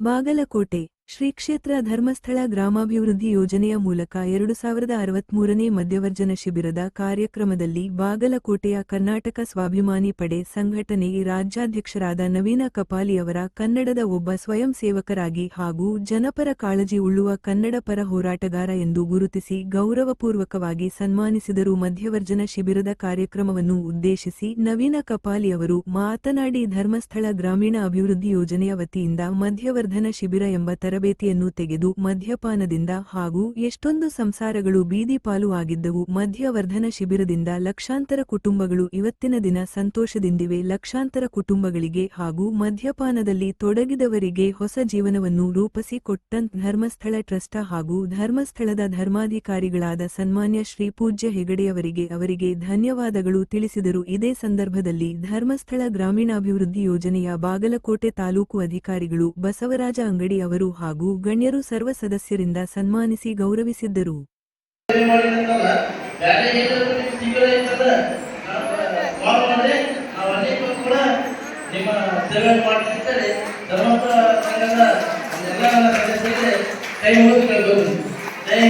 ಬಾಗಲಕೋಟೆ ಶ್ರೀ ಕ್ಷೇತ್ರ ಧರ್ಮಸ್ಥಳ ಗ್ರಾಮಾಭಿವೃದ್ಧಿ ಯೋಜನೆಯ ಮೂಲಕ 2063ನೇ ಮಧ್ಯವರ್ಜನ ಶಿಬಿರದ ಕಾರ್ಯಕ್ರಮದಲ್ಲಿ ಬಾಗಲಕೋಟೆಯ ಕರ್ನಾಟಕ ಸ್ವಾಭಿಮಾನಿ ಪಡೆ ಸಂಘಟನೆ ರಾಜ್ಯಾಧ್ಯಕ್ಷರಾದ ನವೀನ ಕಪಾಲಿಯವರ ಕನ್ನಡದ ಒಬ್ಬ ಸ್ವಯಂ ಸೇವಕರಾಗಿ ಹಾಗೂ ಜನಪರ ಕಾಳಜಿ ಉಳ್ಳುವ ಕನ್ನಡ ಪರ ಹೋರಾಟಗಾರ ಎಂದು ಗುರುತಿಸಿ ಗೌರವಪೂರ್ವಕವಾಗಿ ಸನ್ಮಾನಿಸಿದರು. ಮಧ್ಯವರ್ಜನ ಶಿಬಿರದ ಕಾರ್ಯಕ್ರಮವನ್ನು ಉದ್ದೇಶಿಸಿ ನವೀನ ಕಪಾಲಿಯವರು ಮಾತನಾಡಿ, ಧರ್ಮಸ್ಥಳ ಗ್ರಾಮೀಣ ಅಭಿವೃದ್ಧಿ ಯೋಜನೆಯ ವತಿಯಿಂದ ಮಧ್ಯವರ್ಧನ ಶಿಬಿರ ಎಂಬ ತರಬೇತಿಯನ್ನು ತೆಗೆದು ಮದ್ಯಪಾನದಿಂದ ಹಾಗೂ ಎಷ್ಟೊಂದು ಸಂಸಾರಗಳು ಬೀದಿ ಪಾಲು ಆಗಿದ್ದವು. ಮಧ್ಯವರ್ಧನ ಶಿಬಿರದಿಂದ ಲಕ್ಷಾಂತರ ಕುಟುಂಬಗಳು ಇವತ್ತಿನ ದಿನ ಸಂತೋಷದಿಂದಿವೆ. ಲಕ್ಷಾಂತರ ಕುಟುಂಬಗಳಿಗೆ ಹಾಗೂ ಮದ್ಯಪಾನದಲ್ಲಿ ತೊಡಗಿದವರಿಗೆ ಹೊಸ ಜೀವನವನ್ನು ರೂಪಿಸಿ ಕೊಟ್ಟಂತ ಧರ್ಮಸ್ಥಳ ಟ್ರಸ್ಟ್ ಹಾಗೂ ಧರ್ಮಸ್ಥಳದ ಧರ್ಮಾಧಿಕಾರಿಗಳಾದ ಸನ್ಮಾನ್ಯ ಶ್ರೀ ಪೂಜ್ಯ ಹೆಗಡೆಯವರಿಗೆ ಧನ್ಯವಾದಗಳು ತಿಳಿಸಿದರು. ಇದೇ ಸಂದರ್ಭದಲ್ಲಿ ಧರ್ಮಸ್ಥಳ ಗ್ರಾಮೀಣಾಭಿವೃದ್ಧಿ ಯೋಜನೆಯ ಬಾಗಲಕೋಟೆ ತಾಲೂಕು ಅಧಿಕಾರಿಗಳು ಬಸವರಾಜ ಅಂಗಡಿ ಅವರು ಹಾಗೂ ಗಣ್ಯರು ಸರ್ವ ಸದಸ್ಯರಿಂದ ಸನ್ಮಾನಿಸಿ ಗೌರವಿಸಿದ್ದರು. ಕೈ